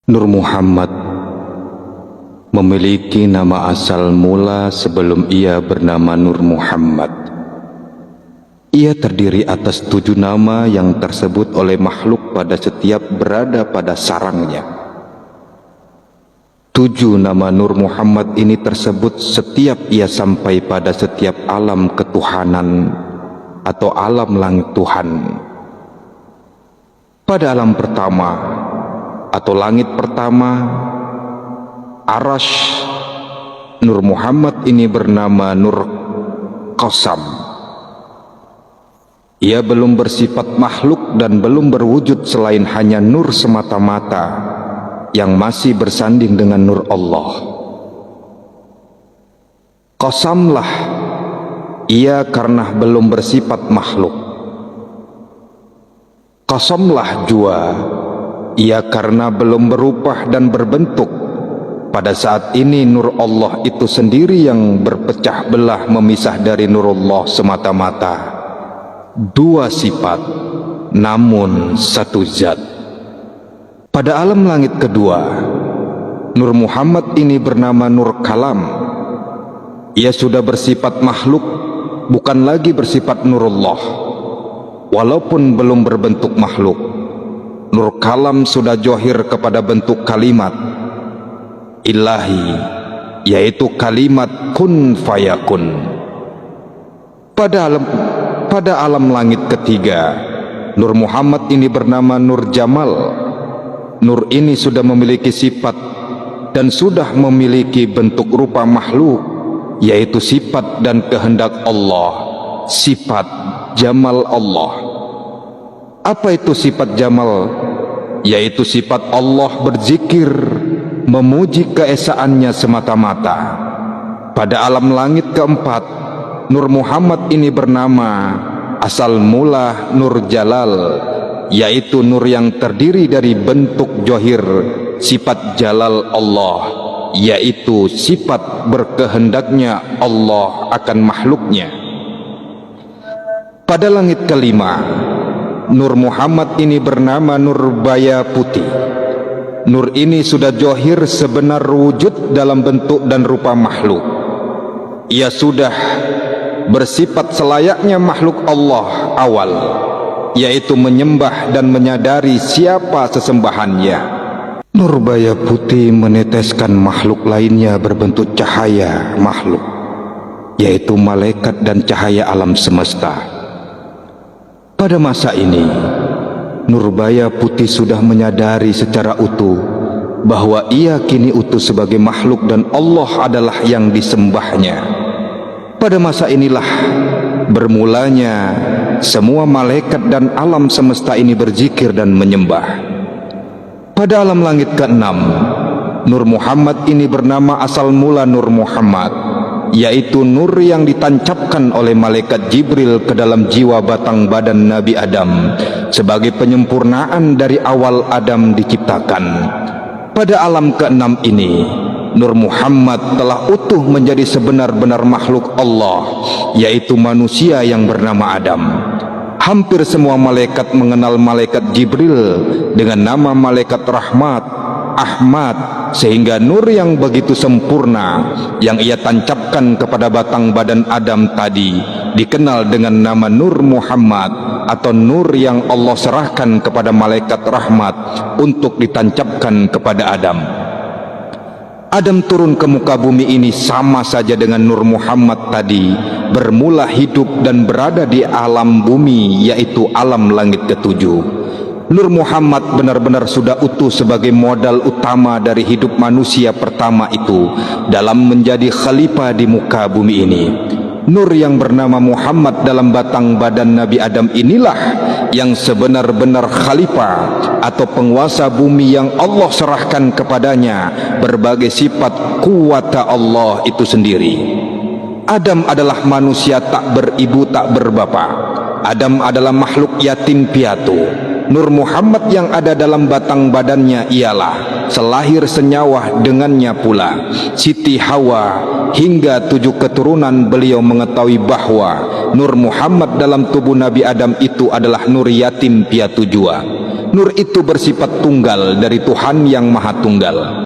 Nur Muhammad memiliki nama asal mula sebelum ia bernama Nur Muhammad. Ia terdiri atas 7 nama yang tersebut oleh makhluk pada setiap berada pada sarangnya. 7 nama Nur Muhammad ini tersebut setiap ia sampai pada setiap alam ketuhanan atau alam langit Tuhan. Pada alam pertama atau langit pertama, Arash, Nur Muhammad ini bernama Nur Qasam. Ia belum bersifat makhluk dan belum berwujud selain hanya nur semata-mata yang masih bersanding dengan nur Allah. Qasamlah ia karena belum bersifat makhluk. Qasamlah jua ia karena belum berubah dan berbentuk. Pada saat ini nur Allah itu sendiri yang berpecah belah memisah dari nurullah semata-mata. 2 sifat namun 1 zat. Pada alam langit kedua, Nur Muhammad ini bernama Nur Kalam. Ia sudah bersifat makhluk, bukan lagi bersifat nurullah. Walaupun belum berbentuk makhluk, Nur Kalam sudah johir kepada bentuk kalimat ilahi, yaitu kalimat kun fayakun. Pada alam langit ketiga, Nur Muhammad ini bernama Nur Jamal. Nur ini sudah memiliki sifat dan sudah memiliki bentuk rupa makhluk, yaitu sifat dan kehendak Allah, sifat Jamal Allah. Apa itu sifat Jamal? Yaitu sifat Allah berzikir, memuji keesaannya semata-mata. Pada alam langit keempat, Nur Muhammad ini bernama asal mula Nur Jalal, yaitu nur yang terdiri dari bentuk johir sifat Jalal Allah, yaitu sifat berkehendaknya Allah akan makhluknya. Pada langit kelima, Nur Muhammad ini bernama Nur Baya Putih. Nur ini sudah johir sebenar wujud dalam bentuk dan rupa makhluk. Ia sudah bersifat selayaknya makhluk Allah awal, yaitu menyembah dan menyadari siapa sesembahannya. Nur Baya Putih meneteskan makhluk lainnya berbentuk cahaya makhluk, yaitu malaikat dan cahaya alam semesta. Pada masa ini, Nur Baya Putih sudah menyadari secara utuh bahwa ia kini utuh sebagai makhluk dan Allah adalah yang disembahnya. Pada masa inilah bermulanya semua malaikat dan alam semesta ini berzikir dan menyembah. Pada alam langit ke-6, Nur Muhammad ini bernama asal mula Nur Muhammad, yaitu nur yang ditancapkan oleh malaikat Jibril ke dalam jiwa batang badan Nabi Adam sebagai penyempurnaan dari awal Adam diciptakan. Pada alam ke-6 ini, Nur Muhammad telah utuh menjadi sebenar-benar makhluk Allah, yaitu manusia yang bernama Adam. Hampir semua malaikat mengenal malaikat Jibril dengan nama malaikat rahmat, Ahmad, sehingga nur yang begitu sempurna yang ia tancapkan kepada batang badan Adam tadi dikenal dengan nama Nur Muhammad, atau nur yang Allah serahkan kepada malaikat rahmat untuk ditancapkan kepada Adam. Adam turun ke muka bumi ini sama saja dengan Nur Muhammad tadi bermula hidup dan berada di alam bumi, yaitu alam langit ke-7. Nur Muhammad benar-benar sudah utuh sebagai modal utama dari hidup manusia pertama itu dalam menjadi khalifah di muka bumi ini. Nur yang bernama Muhammad dalam batang badan Nabi Adam inilah yang sebenar-benar khalifah atau penguasa bumi yang Allah serahkan kepadanya berbagai sifat kuwata Allah itu sendiri. Adam adalah manusia tak beribu tak berbapa. Adam adalah makhluk yatim piatu. Nur Muhammad yang ada dalam batang badannya ialah selahir senyawa dengannya pula Siti Hawa, hingga 7 keturunan beliau mengetahui bahwa Nur Muhammad dalam tubuh Nabi Adam itu adalah nur yatim piatu jua. Nur itu bersifat tunggal dari Tuhan yang Maha Tunggal.